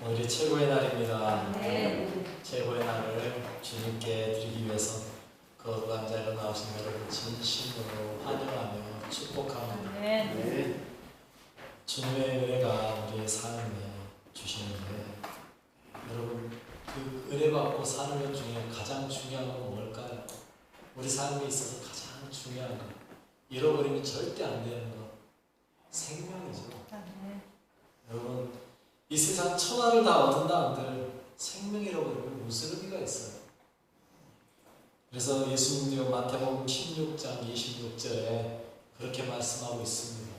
오늘이 최고의 날입니다. 네. 최고의 날을 주님께 드리기 위해서 거룩한 자리로 나오신 여러분 진심으로 환영하며 축복합니다. 네. 주님의 은혜가 우리의 삶에 주시는데 여러분 그 은혜 받고 사는 것 중에 가장 중요한 건 뭘까요? 우리 삶에 있어서 가장 중요한 것, 잃어버리면 절대 안 되는 것, 생명이죠. 여러분 이 세상 천하를 다 얻은다 한들 생명 잃어버리면 무슨 의미가 있어요? 그래서 예수님도 마태복음 16장 26절에 그렇게 말씀하고 있습니다.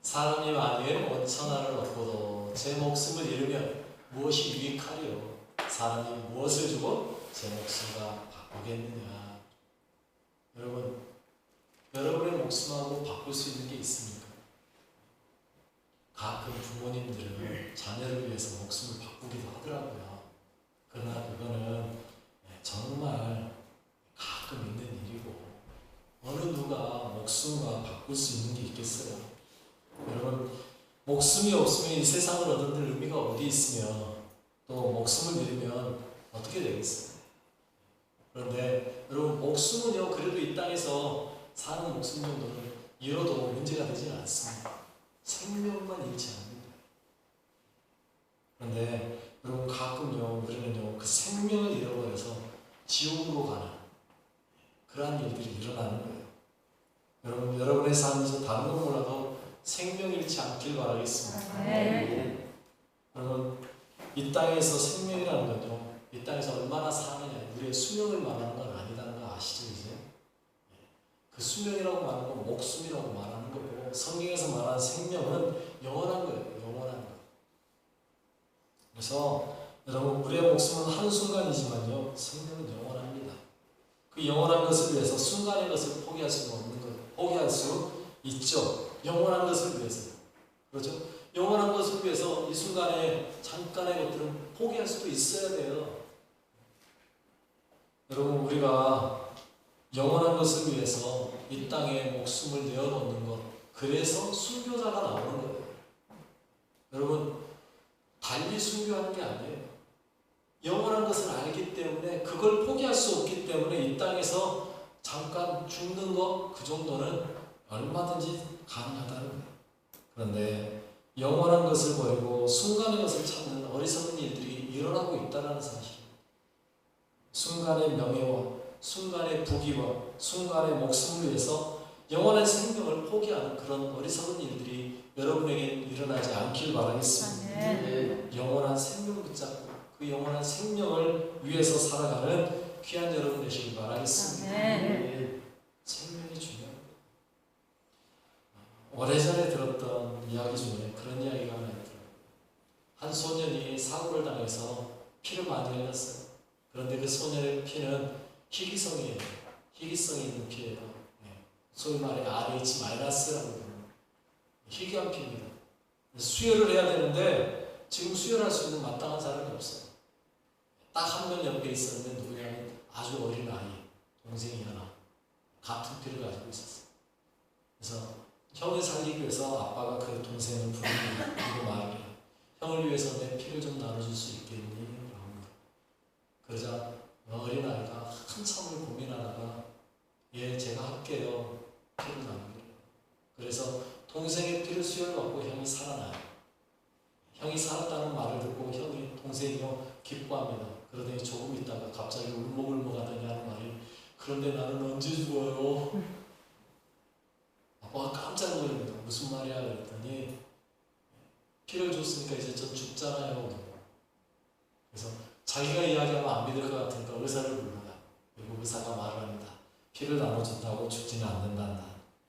사람이 만일 온 천하를 얻고도 제 목숨을 잃으면 무엇이 유익하리요? 사람이 무엇을 주고 제 목숨과 바꾸겠느냐? 여러분, 여러분의 목숨하고 바꿀 수 있는 게 있습니까? 가끔 부모님들은 자녀를 위해서 목숨을 바꾸기도 하더라고요. 그러나 그거는 정말 가끔 있는 일이고 어느 누가 목숨과 바꿀 수 있는 게 있겠어요? 여러분, 목숨이 없으면 이 세상을 얻는 의미가 어디 있으며 또 목숨을 잃으면 어떻게 되겠어요? 그런데 여러분 목숨은요 그래도 이 땅에서 사는 목숨 정도는 잃어도 문제가 되지 않습니다. 생명만 잃지 않습니다. 그런데 여러분 가끔요 우리는요 그 생명을 잃어버려서 지옥으로 가는 그러한 일들이 일어나는 거예요. 여러분 여러분의 삶에서 다른 건 몰라도 생명 잃지 않길 바라겠습니다. 네. 여러분 이 땅에서 생명이라는 건요 이 땅에서 얼마나 사느냐 우리의 수명을 말하는 건 아니다는 거 아시죠 이제? 그 수명이라고 말하는 건 목숨이라고 말하는 거고 성경에서 말하는 생명은 영원한 거예요. 영원한 거. 그래서 여러분 우리의 목숨은 한순간이지만요 생명은 영원합니다. 그 영원한 것을 위해서 순간의 것을 포기할 수는 없는 거예요. 포기할 수 있죠. 영원한 것을 위해서. 그렇죠? 영원한 것을 위해서 이 순간에 잠깐의 것들은 포기할 수도 있어야 돼요. 여러분 우리가 영원한 것을 위해서 이 땅에 목숨을 내어놓는 것 그래서 순교자가 나오는 거예요. 여러분 달리 순교하는 게 아니에요. 영원한 것을 알기 때문에 그걸 포기할 수 없기 때문에 이 땅에서 잠깐 죽는 것 그 정도는 얼마든지 가능하다는 거예요. 그런데 영원한 것을 버리고 순간의 것을 찾는 어리석은 일들이 일어나고 있다는 사실. 순간의 명예와 순간의 부귀와 순간의 목숨을 위해서 영원한 생명을 포기하는 그런 어리석은 일들이 여러분에게 일어나지 않길 바라겠습니다. 네. 영원한 생명을 붙잡고 그 영원한 생명을 위해서 살아가는 귀한 여러분 되시길 바라겠습니다. 네. 생명이 중요합니다. 오래전에 들었던 이야기 중에 그런 이야기가 하나 있더라고요. 한 소년이 사고를 당해서 피를 많이 흘렸어요. 그런데 그 소년의 피는 희귀성이에요. 희귀성이 있는 피예요. 소위 말해 RH-라고 부르는 희귀한 피입니다. 수혈을 해야 되는데 지금 수혈할 수 있는 마땅한 사람이 없어요. 딱 한 명 옆에 있었는데 누구냐면 아주 어린 아이, 동생이 하나 같은 피를 가지고 있었어요. 그래서 형을 살리기 위해서 아빠가 그 동생을 부르고 말해요. 형을 위해서 내 피를 좀 나눠줄 수 있겠니? 그러자 어린아이가 한참을 고민하다가 예 제가 할게요 피를 나누기로. 그래서 동생의 피를 수혈받고 형이 살아나요. 형이 살았다는 말을 듣고 형이 동생이요 기뻐합니다. 그러더니 조금 있다가 갑자기 울먹울먹하더니 하는 말이 그런데 나는 언제 죽어요? 아빠가 깜짝 놀랍니다. 무슨 말이야? 그랬더니 피를 줬으니까 이제 전 죽잖아요. 그래서 자기가 이야기하면 안 믿을 것 같으니까 의사를 부릅니다. 그리고 의사가 말을 합니다. 피를 나눠준다고 죽지는 않는단다.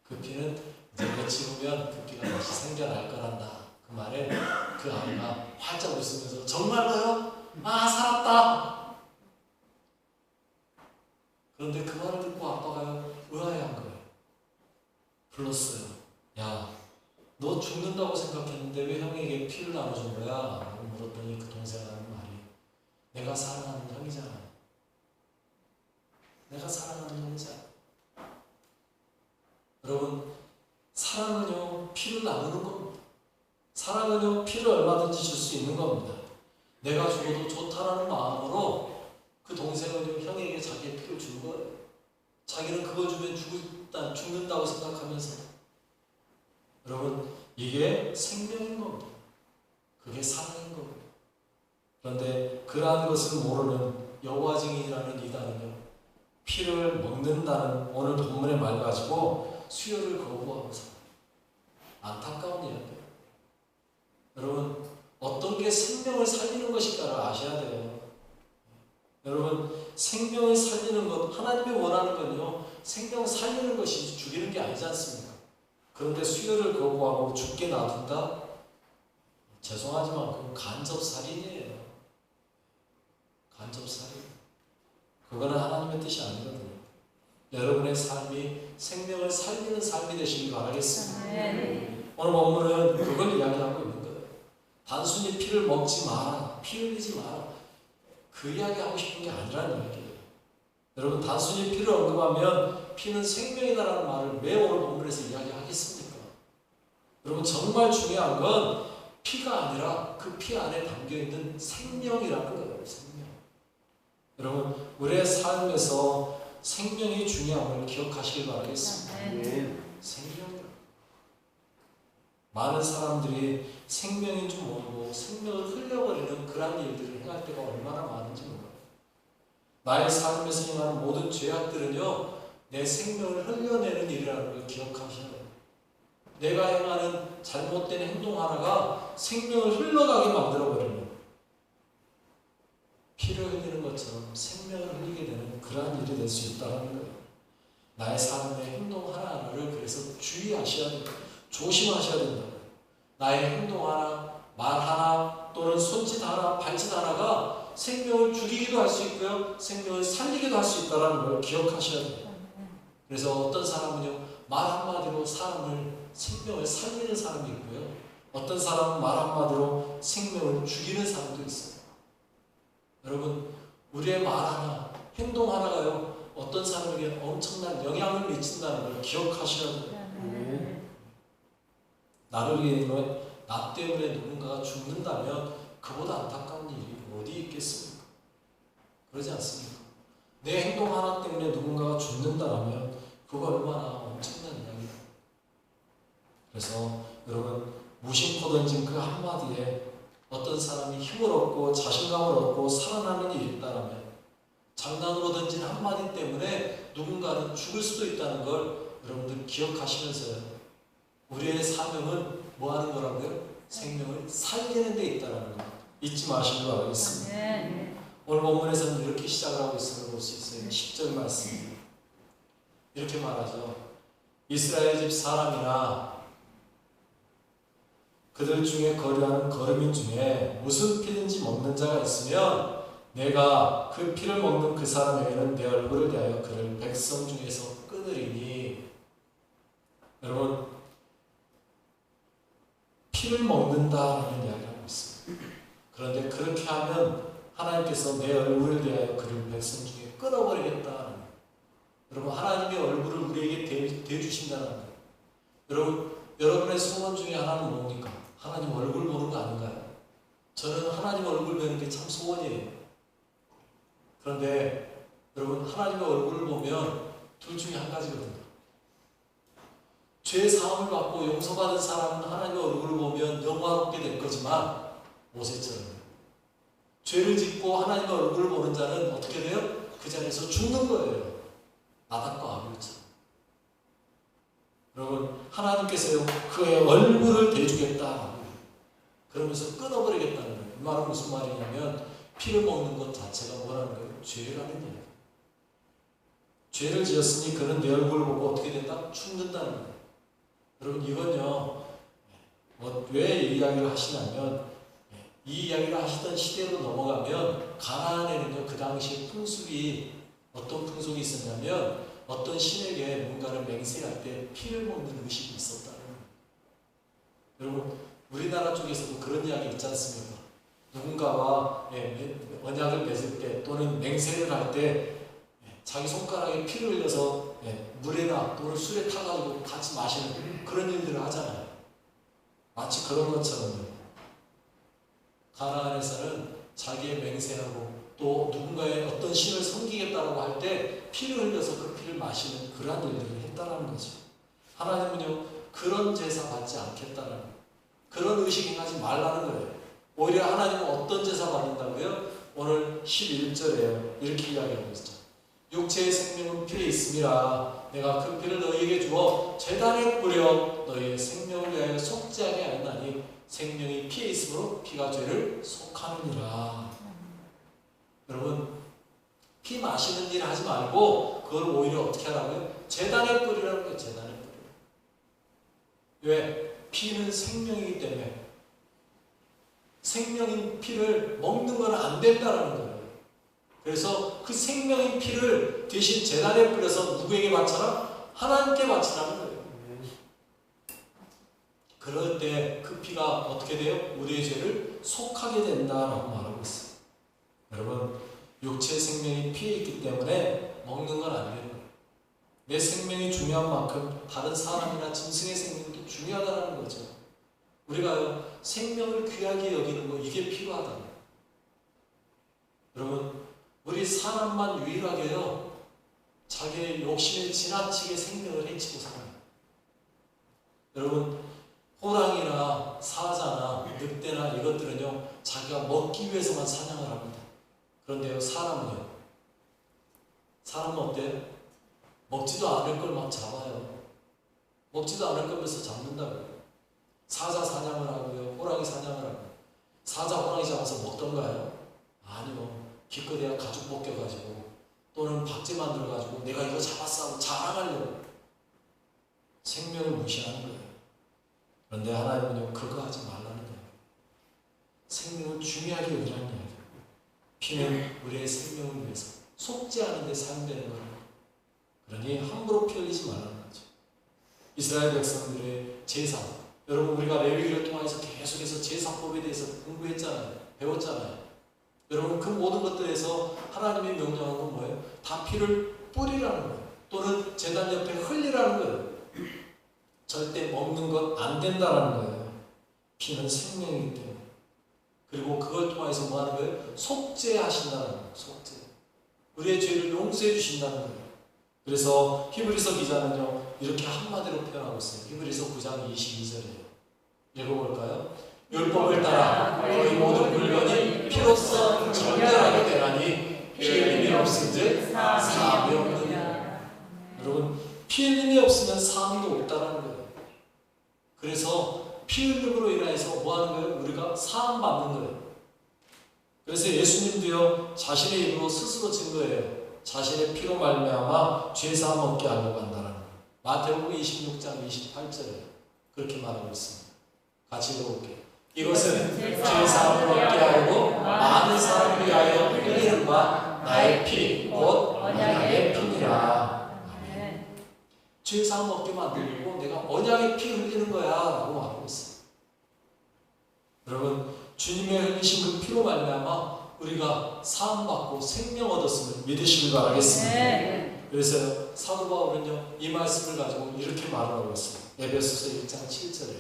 그 피는 이제 며칠 후면 그 피가 다시 생겨날 거란다. 그 말에 그 아이가 활짝 웃으면서 정말로요? 아 살았다! 그런데 그 말을 듣고 아빠가요 의아해한 거예요. 불렀어요. 야, 너 죽는다고 생각했는데 왜 형에게 피를 나눠준 거야? 라고 물었더니 그 동생이 하는 말이 내가 사랑하는 형이잖아. 내가 사랑하는 형이잖아. 피를 나누는 겁니다. 사랑은요, 피를 얼마든지 줄 수 있는 겁니다. 내가 죽어도 좋다라는 마음으로 그 동생은요, 형에게 자기의 피를 준 거예요. 자기는 그걸 주면 죽는다고 생각하면서. 여러분, 이게 생명인 겁니다. 그게 사랑인 겁니다. 그런데 그러한 것을 모르는 여호와 증인이라는 이단은요, 피를 먹는다는 오늘 본문의 말 가지고 수혈을 거부하고 살아요. 안타까운 이야기예요. 여러분, 어떤 게 생명을 살리는 것일까를 아셔야 돼요. 여러분, 생명을 살리는 것, 하나님이 원하는 건요, 생명을 살리는 것이지 죽이는 게 아니지 않습니까? 그런데 수혈을 거부하고 죽게 놔둔다? 죄송하지만 그건 간접살인이에요. 간접살인. 그거는 하나님의 뜻이 아니거든요. 여러분의 삶이 생명을 살리는 삶이 되시길 바라겠습니다. 오늘 본문은 그걸 이야기하고 있는 거예요. 단순히 피를 먹지 마라, 피 흘리지 마라, 그 이야기하고 싶은 게 아니라는 이야기예요. 여러분, 단순히 피를 언급하면 피는 생명이다라는 말을 왜 오늘 본문에서 이야기하겠습니까? 여러분, 정말 중요한 건 피가 아니라 그 피 안에 담겨있는 생명이라는 거예요. 생명. 여러분, 우리의 삶에서 생명이 중요함을 기억하시길 바라겠습니다. 생명이라. 많은 사람들이 생명인 줄 모르고 생명을 흘려버리는 그런 일들을 행할 때가 얼마나 많은지 몰라요. 나의 삶에서 행하는 모든 죄악들은요, 내 생명을 흘려내는 일이라는 걸 기억하셔야 돼요. 내가 행하는 잘못된 행동 하나가 생명을 흘러가게 만들어버리는, 피를 흘리는 것처럼 생명을 흘리게 되는 그러한 일이 될 수 있다는 거예요. 나의 삶의 행동 하나하나를 그래서 주의하셔야 됩니다. 조심하셔야 된다. 나의 행동 하나, 말 하나, 또는 손짓 하나, 발짓 하나가 생명을 죽이기도 할 수 있고요, 생명을 살리기도 할 수 있다는 걸 기억하셔야 됩니다. 그래서 어떤 사람은요, 말 한마디로 사람을, 생명을 살리는 사람이 있고요, 어떤 사람은 말 한마디로 생명을 죽이는 사람도 있어요. 여러분, 우리의 말 하나, 행동 하나가요, 어떤 사람에게 엄청난 영향을 미친다는 걸 기억하셔야 돼요. 나를 위해, 나 때문에 누군가가 죽는다면 그보다 안타까운 일이 어디 있겠습니까? 그러지 않습니까? 내 행동 하나 때문에 누군가가 죽는다면 그거 얼마나 엄청난 이야기다. 그래서 여러분, 무심코 던진 그 한마디에 어떤 사람이 힘을 얻고 자신감을 얻고 살아나는 일이 있다면, 장난으로 던진 한마디 때문에 누군가는 죽을 수도 있다는 걸 여러분들 기억하시면서요, 우리의 사명은 뭐 하는 거라고요? 생명을 살리는 데 있다는 거 잊지 마시기 바라겠습니다. 오늘 본문에서는 이렇게 시작을 하고 있음을 볼 수 있어요. 10절 말씀 이렇게 말하죠. 이스라엘 집 사람이나 그들 중에 거류하는 거류민 중에 무슨 피든지 먹는 자가 있으면 내가 그 피를 먹는 그 사람에게는 내 얼굴을 대하여 그를 백성 중에서 끊으리니. 여러분, 피를 먹는다라는 이야기를 하고 있습니다. 그런데 그렇게 하면 하나님께서 내 얼굴을 대하여 그를 백성 중에 끊어버리겠다. 여러분, 하나님의 얼굴을 우리에게 대주신다는 거예요. 여러분, 여러분의 소원 중에 하나는 뭡니까? 하나님 얼굴 보는 거 아닌가요? 저는 하나님 얼굴 보는 게 참 소원이에요. 그런데 여러분, 하나님의 얼굴을 보면 둘 중에 한 가지거든요. 죄 사함을 받고 용서받은 사람은 하나님의 얼굴을 보면 영화롭게 될 거지만, 모세처럼 죄를 짓고 하나님의 얼굴을 보는 자는 어떻게 돼요? 그 자리에서 죽는 거예요. 나답과 아벨처럼. 여러분, 하나님께서요, 그의 얼굴을 대주겠다 그러면서 끊어버리겠다는 거예요. 이 말은 무슨 말이냐면, 피를 먹는 것 자체가 뭐라는 거예요? 죄라는 얘기예요. 죄를 지었으니 그는 내 얼굴을 보고 어떻게 된다? 죽는다는 거예요. 여러분, 이건요, 왜 이 이야기를 하시냐면, 이 이야기를 하시던 시대로 넘어가면 가나안에는요, 그 당시 풍습이 어떤 풍속이 있었냐면, 어떤 신에게 뭔가를 맹세할 때 피를 먹는 의식이 있었다는 거예요. 여러분, 우리나라 쪽에서도 그런 이야기 있지 않습니까? 누군가와 언약을 맺을 때 또는 맹세를 할 때 자기 손가락에 피를 흘려서 물에나 또는 술에 타가지고 같이 마시는 그런 일들을 하잖아요. 마치 그런 것처럼 가나안에서는 자기의 맹세하고 또 누군가의 어떤 신을 섬기겠다라고 할 때 피를 흘려서 그 피를 마시는 그러한 일들을 했다라는 거죠. 하나님은요 그런 제사 받지 않겠다라는 그런 의식 행하지 말라는 거예요. 오히려 하나님은 어떤 제사 받는다고요? 오늘 11절에 이렇게 이야기하고 있죠. 육체의 생명은 피에 있음이라 내가 그 피를 너희에게 주어 제단에 뿌려 너희의 생명을 위하여 속죄하게 하였나니 생명이 피에 있으므로 피가 죄를 속하느니라. 여러분 피 마시는 일 하지 말고 그걸 오히려 어떻게 하라고요? 제단에 뿌리라는 거예요. 제단에 뿌려. 왜? 피는 생명이기 때문에 생명인 피를 먹는 건 안 된다는 거예요. 그래서 그 생명인 피를 대신 제단에 뿌려서 누구에게 바쳐라? 하나님께 바치라는 거예요. 그럴 때 그 피가 어떻게 돼요? 우리의 죄를 속하게 된다라고 말하고 있어요. 여러분 육체의 생명이 피에 있기 때문에 먹는 건 안 되는 거예요. 내 생명이 중요한 만큼 다른 사람이나 짐승의 생명도 중요하다는 거죠. 우리가 생명을 귀하게 여기는 거 이게 필요하다. 여러분 우리 사람만 유일하게요 자기의 욕심에 지나치게 생명을 해치고 살아요. 여러분 호랑이나 사자나 늑대나 이것들은요 자기가 먹기 위해서만 사냥을 합니다. 그런데요 사람은 어때요? 먹지도 않을 걸 막 잡아요. 먹지도 않을 거면서 잡는다고요. 사자 사냥을 하고요 호랑이 사냥을 하고 사자 호랑이 잡아서 먹던가요? 아니요. 기껏해야 가죽 벗겨가지고 또는 박제 만들어가지고 내가 이거 잡았어 하고 자랑하려고 생명을 무시하는 거예요. 그런데 하나님은요 그거 하지 말라는 거예요. 생명을 중요하게 여기라는 거예요. 피는 우리의 생명을 위해서 속죄하는 데 사용되는 거예요. 그러니 함부로 피 흘리지 말라는 거죠. 이스라엘 백성들의 제사 여러분 우리가 레위기를 통해서 계속해서 제사법에 대해서 공부했잖아요. 배웠잖아요. 여러분 그 모든 것들에서 하나님이 명령한 건 뭐예요? 다 피를 뿌리라는 거예요. 또는 제단 옆에 흘리라는 거예요. 절대 먹는 건 안 된다라는 거예요. 피는 생명이기 때문에. 그리고 그걸 통해서 뭐 하는 거예요? 속죄하신다는 거예요. 속죄. 우리의 죄를 용서해 주신다는 거예요. 그래서 히브리서 기자는요 이렇게 한마디로 표현하고 있어요. 히브리서 9장 22절이에요. 읽어볼까요? 율법을 따라 너희 모든 물건이 피로써 정결하게 되나니 피 흘림이 없은즉 사함이 없느니라. 여러분 피 흘림이 없으면 사함도 없다라는 거예요. 그래서 피 흘림으로 인해서 뭐 하는 거예요? 우리가 사함 받는 거예요. 그래서 예수님도요 자신의 입으로 스스로 증거해요. 자신의 피로 말미암아 죄 사함 얻게 하려고 한다는 거예요. 마태복음 26장 28절에 그렇게 말하고 있습니다. 같이 읽어볼게요. 이것은 죄 사함을 얻게 하려고 많은 사람을 위하여 흘리는 바 나의 피 곧 언약의 피니라. 죄 사함 얻게 만들고 내가 언약의 피 흘리는 거야 라고 말하고 있어요. 여러분 주님의 흘리신 그 피로 말미암아 우리가 사함받고 생명 얻었음을 믿으시길 바라겠습니다. 그래서 사도 바울은요 이 말씀을 가지고 이렇게 말하고 있어요. 에베소서 1장 7절에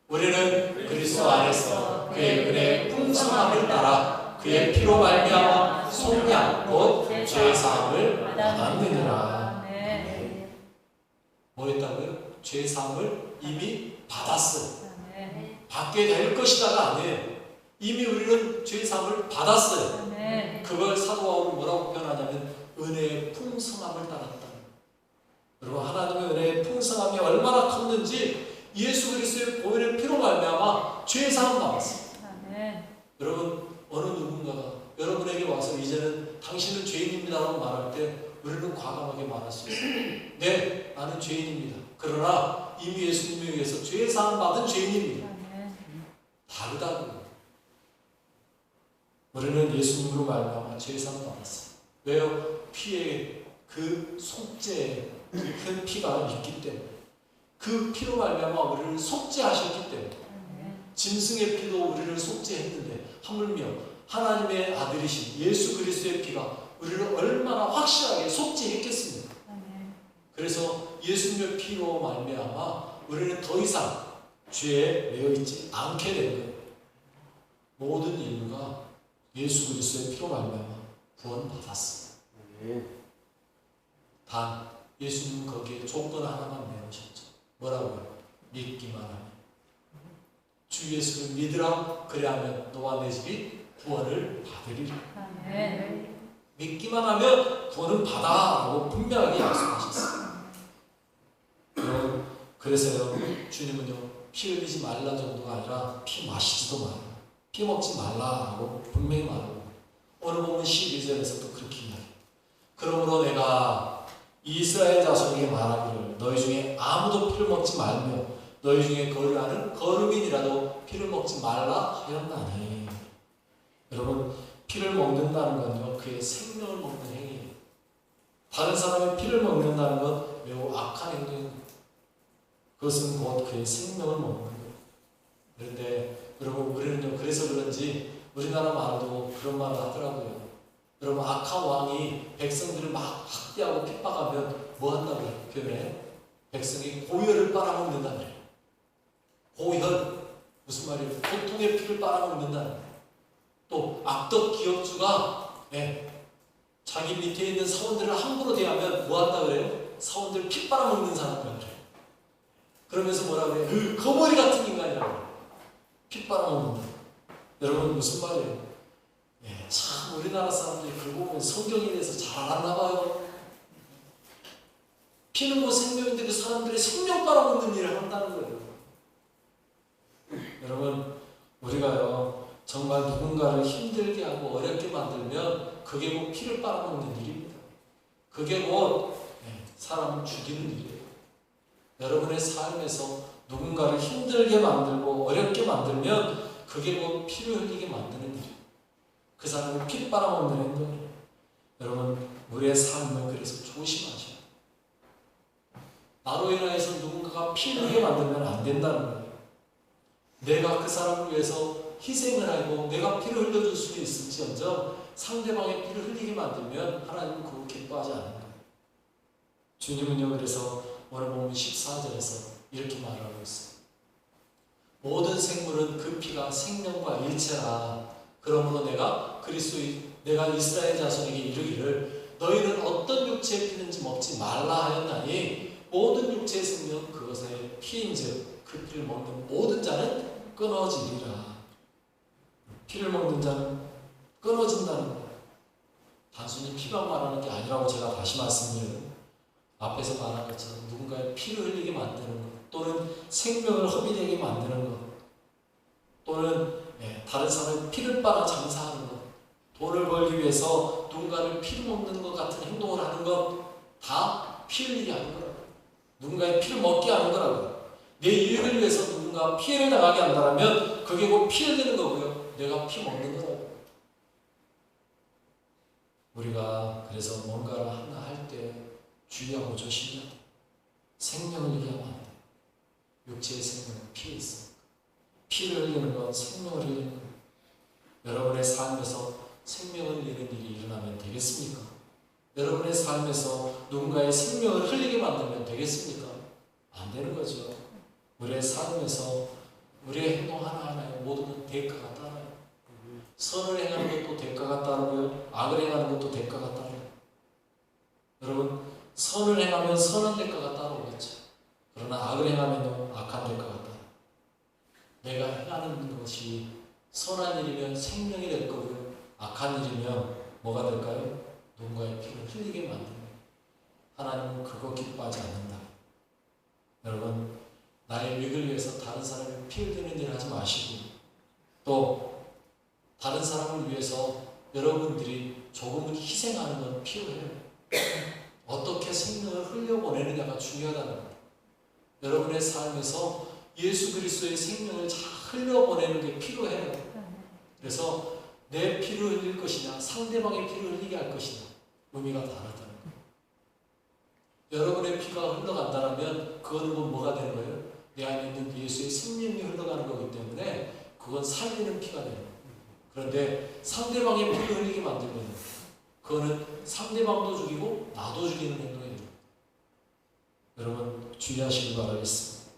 우리는 그리스도 안에서 그의 은혜의 풍성함을 따라 그의 피로 말미암아 속량 곧 죄 사함을 받았느니라. 뭐 했다고요? 죄 사함을 이미 받았어요. 받게 될 것이다가 아니에요. 이미 우리는 죄 사함을 받았어요. 그걸 사도 바울은 뭐라고 표현하냐면 은혜의 풍성함을 따랐다. 여러분 하나님의 은혜의 풍성함이 얼마나 컸는지 예수 그리스도의 보혈의 피로 말미암아 죄 사함 받았어요. 여러분 어느 누군가가 여러분에게 와서 이제는 당신은 죄인입니다라고 말할 때 우리는 과감하게 말할 수 있어요. 네, 나는 죄인입니다. 그러나 이미 예수님에 의해서 죄 사함 받은 죄인입니다. 다르다고요. 우리는 예수님으로 말미암아 죄 사함 받았어요. 왜요? 피에 그 속죄의 큰 피가 있기 때문에 그 피로 말미암아 우리를 속죄하셨기 때문에 짐승의 피도 우리를 속죄했는데 하물며 하나님의 아들이신 예수 그리스도의 피가 우리를 얼마나 확실하게 속죄했겠습니까? 그래서 예수님의 피로 말미암아 우리는 더 이상 죄에 매여 있지 않게 된 거예요. 모든 인류가 예수 그리스도의 피로 말미암아 구원받았어요. 단 예수님은 거기에 조건 하나만 내놓으셨죠. 뭐라고요? 믿기만 하면. 주 예수를 믿으라. 그래야면 너와 내 집이 구원을 받으리라. 믿기만 하면 구원은 받아라고 분명하게 약속하셨어요. 여러분, 그래서요, 주님은요, 피 흘리지 말라 정도가 아니라 피 마시지도 마라, 피 먹지 말라라고 분명히 말하고, 오늘 보면 12절에서도 그렇게 이야기해요. 그러므로 내가 이스라엘 자손에게 말하기를 너희 중에 아무도 피를 먹지 말며 너희 중에 거류하는 거류민이라도 피를 먹지 말라 하였나니. 여러분, 피를 먹는다는 건요, 그의 생명을 먹는 행위예요. 다른 사람의 피를 먹는다는 건 매우 악한 행동입니다. 그것은 곧 그의 생명을 먹는 거예요. 그런데 여러분, 우리는요, 그래서 그런지 우리나라 말도 그런 말을 하더라고요. 여러분, 악한 왕이 백성들을 막 학대하고 핍박하면 뭐 한다고 해요? 표현해? 백성이 고혈을 빨아먹는다 그래요. 고혈, 무슨 말이에요? 고통의 피를 빨아먹는다는 거예요. 또 악덕 기업주가 자기 밑에 있는 사원들을 함부로 대하면 뭐 한다 그래요? 사원들 피 빨아먹는 사람이라고 그래요. 그러면서 뭐라 그래요? 그 거머리 같은 인간이라고 그래요. 피 빨아먹는다. 여러분, 무슨 말이에요? 참 우리나라 사람들이 그러고 보면 성경에 대해서 잘 알았나 봐요. 피는 뭐 생명인데 그 사람들의 생명 빨아먹는 일을 한다는 거예요. 여러분, 우리가요, 정말 누군가를 힘들게 하고 어렵게 만들면 그게 곧 피를 빨아먹는 일입니다. 그게 곧 사람을 죽이는 일이에요. 여러분의 삶에서 누군가를 힘들게 만들고 어렵게 만들면 그게 곧 피를 흘리게 만드는 일이에요. 그 사람을 피 빨아먹는 행동이에요. 여러분, 우리의 삶을 그래서 조심하셔야 돼요. 나로 인하여서 누군가가 피 흘리게 만들면 안 된다는 거예요. 내가 그 사람을 위해서 희생을 하고 내가 피를 흘려줄 수 있을지언정 상대방의 피를 흘리게 만들면 하나님은 그거 기뻐하지 않는 거예요. 주님은요, 그래서 오늘 보면 14절에서 이렇게 말하고 있어요. 모든 생물은 그 피가 생명과 일체라. 그러므로 내가 이스라엘 자손에게 이르기를 너희는 어떤 육체의 피는지 먹지 말라 하였나니 모든 육체의 생명 그것의 피인즉 그 피를 먹는 모든 자는 끊어지리라. 피를 먹는 자는 끊어진다는 거예요. 단순히 피만 말하는 게 아니라고 제가 다시 말씀드려요. 앞에서 말한 것처럼 누군가의 피를 흘리게 만드는 것, 또는 생명을 허비되게 만드는 것, 또는 다른 사람의 피를 빨아 장사하는 것, 돈을 벌기 위해서 누군가를 피를 먹는 것 같은 행동을 하는 것, 다 피 흘리게 하는 거라고. 누군가의 피를 먹게 하는 거라고. 내 이익을 위해서 누군가 피해를 당하게 한다면 그게 곧 피 흘리는 거고요. 내가 피 먹는 거라고. 우리가 그래서 뭔가를 하나 할 때 주의하고 조심해야 돼. 생명을 얘기하면 안 돼. 육체의 생명은 피에 있습니다. 피를 흘리는 건 생명을 흘리는 것. 여러분의 삶에서 생명을 흘리는 일이 일어나면 되겠습니까? 여러분의 삶에서 누군가의 생명을 흘리게 만들면 되겠습니까? 안 되는 거죠. 우리의 삶에서 우리의 행동 하나하나에 모든 대가가 따라요. 선을 행하는 것도 대가가 따르고요, 악을 행하는 것도 대가가 따라요. 여러분, 선을 행하면 선한 대가가 따라오겠죠. 그러나 악을 행하면 악한 대가가 따라요. 내가 행하는 것이 선한 일이면 생명이 될 거고요, 악한 일이면 뭐가 될까요? 누군가의 피를 흘리게 만듭니다. 하나님은 그거 기뻐하지 않는다. 여러분, 나의 이익을 위해서 다른 사람의 피 흘리는 일을 하지 마시고, 또 다른 사람을 위해서 여러분들이 조금은 희생하는 건 필요해요. 어떻게 생명을 흘려보내느냐가 중요하다는 거예요. 여러분의 삶에서 예수 그리스도의 생명을 잘 흘려보내는 게 필요해요. 그래서 내 피를 흘릴 것이냐, 상대방의 피를 흘리게 할 것이냐, 의미가 다르다는 거예요. 여러분의 피가 흘러간다면 그거는 뭐가 되는 거예요? 내 안에 있는 예수의 생명이 흘러가는 거기 때문에 그건 살리는 피가 되는 거예요. 그런데 상대방의 피를 흘리게 만들면 그거는 상대방도 죽이고 나도 죽이는 행동이에요. 여러분, 주의하시길 바라겠습니다.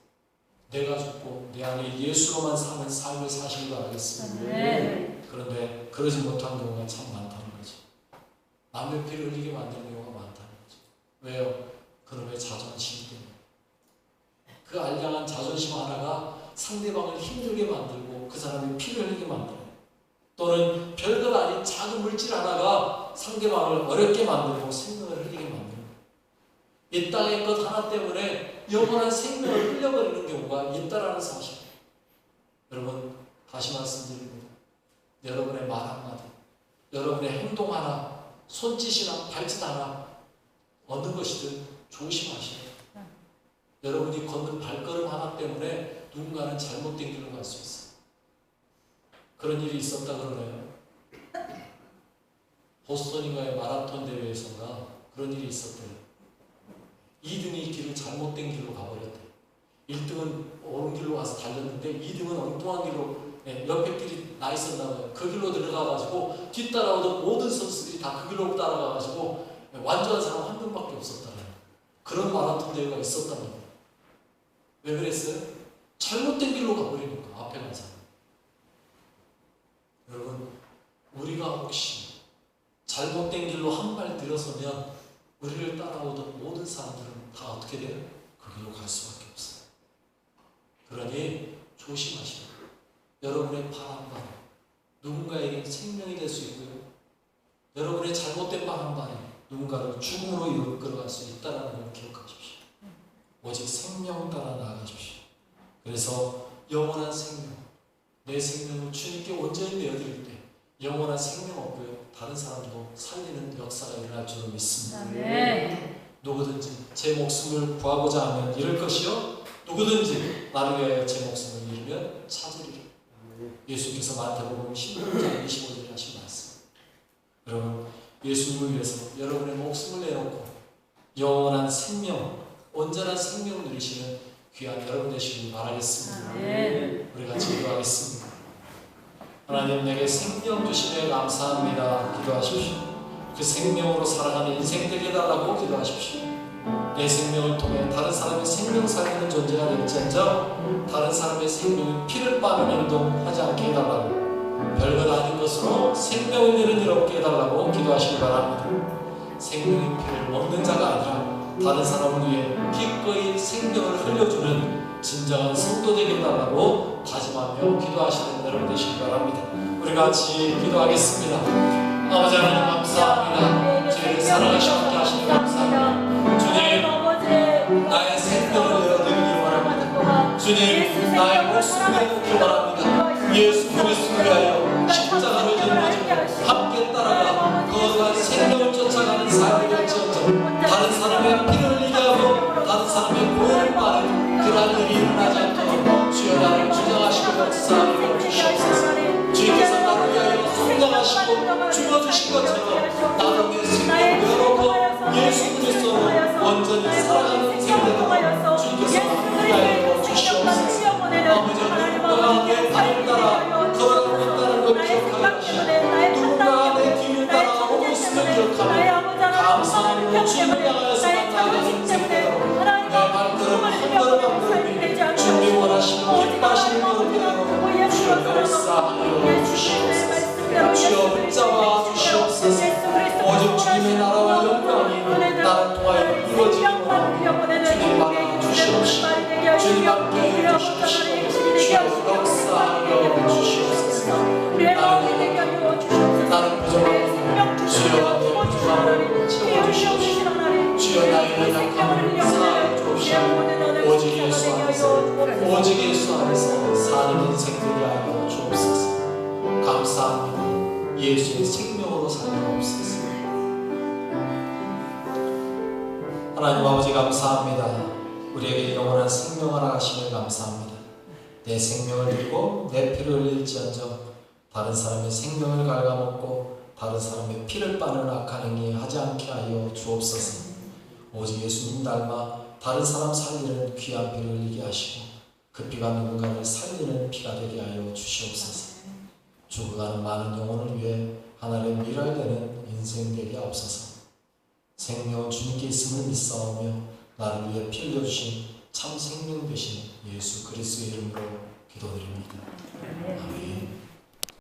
내가 죽고 내 안에 예수로만 사는 삶을 사시길 바라겠습니다. 네. 그런데 그러지 못한 경우가 참 많다는 거죠. 남의 피를 흘리게 만드는 경우가 많다는 거죠. 왜요? 그놈의 자존심 때문에. 그 알량한 자존심 하나가 상대방을 힘들게 만들고 그 사람의 피를 흘리게 만들어요. 또는 별것 아닌 작은 물질 하나가 상대방을 어렵게 만들고 생명을 흘리게 만들어요. 이 땅의 것 하나 때문에 영원한 생명을 흘려버리는 경우가 있다라는 사실. 여러분, 다시 말씀드립니다. 여러분의 말 한마디, 여러분의 행동 하나, 손짓이나 발짓 하나, 어느 것이든 조심하시라. 여러분이 걷는 발걸음 하나 때문에 누군가는 잘못된 길로 갈 수 있어요. 그런 일이 있었다 그러네요. 보스턴인가의 마라톤 대회에서가 그런 일이 있었대요. 2등이 길을 잘못된 길로 가버렸대요. 1등은 옳은 길로 가서 달렸는데 2등은 엉뚱한 길로, 옆에 길이 나 있었나 봐요. 그 길로 들어가가지고 뒤따라오던 모든 선수들이 다 그 길로 따라가가지고 완주한 사람 한 명밖에 없었다는 그런 마라톤 대회가 있었다는 거예요. 왜 그랬어요? 잘못된 길로 가버리니까 앞에 간 사람. 여러분, 우리가 혹시 잘못된 길로 한 발 들어서면 우리를 따라오던 모든 사람들은 다 어떻게 돼요? 그 길로 갈 수밖에 없어요. 그러니 조심하시라. 여러분의 발 한 발, 누군가에게 생명이 될 수 있고요. 여러분의 잘못된 발 한 발이 누군가를 죽음으로 이끌어갈 수 있다는 걸 기억하십시오. 오직 생명 따라 나아가십시오. 그래서 영원한 생명, 내 생명을 주님께 온전히 내어드릴 때 영원한 생명 없고요. 다른 사람도 살리는 역사가 일어날 줄로 믿습니다. 네. 누구든지 제 목숨을 구하고자 하면 잃을 것이요. 누구든지 나를 위하여 제 목숨을 잃으면 찾으리라. 예수께서 마태복음 16장 25절에 하신 말씀. 여러분, 예수님을 위해서 여러분의 목숨을 내놓고 영원한 생명, 온전한 생명을 누리시는 귀한 여러분 되시길 바라겠습니다. 네. 우리 같이 기도하겠습니다. 하나님, 내게 생명 주시며 감사합니다. 기도하십시오. 그 생명으로 살아가는 인생 되게 해달라고 기도하십시오. 내 생명을 통해 다른 사람의 생명 살리는 존재가 될지언정 다른 사람의 생명에 피를 빠는 행동하지 않게 해달라고, 별것 아닌 것으로 생명을 내는 일 없게 해달라고 기도하시기 바랍니다. 생명의 피를 먹는 자가 아니라 다른 사람을 위해 기꺼이 생명을 흘려주는 진정한 성도 되게 해달라고 다짐하며 기도하시는 여러분 되시기 바랍니다. 우리 같이 기도하겠습니다. 아버지 하나님 감사합니다. 저희를 사랑하시고 함께 하시니 감사합니다. 주님, 나의 생명을 내어드리기 원합니다. 주님, 나의 목숨을 내어드리기 원합니다. 예수 그리스도를 위하여 십자가를 짊어지고 함께 따라가 거룩한 생명을 쫓아가는 삶이 될지언정 다른 사람의 피를 흘리게 하고 다른 사람의 보혈을 빠는 그러한 일이 일어나지 않도록 주여 나를 주장하시고 역사하여 주시옵소서. 주님께서 나를 위하여 성장하시고 죽어주신 것처럼 나도 내 생명을 열어놓고 예수 그리스도로 온전히 살아가는 인생이 되도록 주님께서 나를 위하여 주시옵소서. 아버지, 누군가 내 발을 따라 걸어가고 있다는 걸 기억하여 하시고 누군가 내 뒤를 따라 오고 있음을 기억하며 감사하며 주님을 향하여서 나아가는 인생 되도록 내 발걸음 한 걸음 한 걸음이 주님이 원하시고 기뻐하시는 걸음이 되도록 주여 역사하여 주시옵소서. 주여 붙잡아 주시옵소서. 오직 주님의 나라와 영광이 나를 통하여 이루어지기 원합니다. 주님 받아 주시옵시고 주님 함께 해주시옵시고 주여 역사하여 주시옵소서. 나는 부족하고 주여 내 부족함을 채워주시옵시고 주여 나의 연약함을 사하여 주옵시고 오직 예수 안에서 오직 예수 안에서 사는 인생 되게 하여 주옵소서. 감사합니다. 예수의 생명으로 살리옵소서. 하나님 아버지 감사합니다. 우리에게 영원한 생명을 하시며 감사합니다. 내 생명을 잃고 내 피를 흘릴지언정 다른 사람의 생명을 갉아먹고 다른 사람의 피를 빠는 악한 행위 하지 않게 하여 주옵소서. 오직 예수님 닮아 다른 사람 살리는 귀한 피를 흘리게 하시고 그 피가 누군가를 살리는 피가 되게 하여 주시옵소서. 죽어가는 많은 영혼을 위해 하나님의 미랄되는 인생 되게 하옵소서. 생명은 주님께 있음을 믿사오며 나를 위해 피 흘려주신 참 참 생명 되신 예수 그리스도의 이름으로 기도드립니다. 아멘.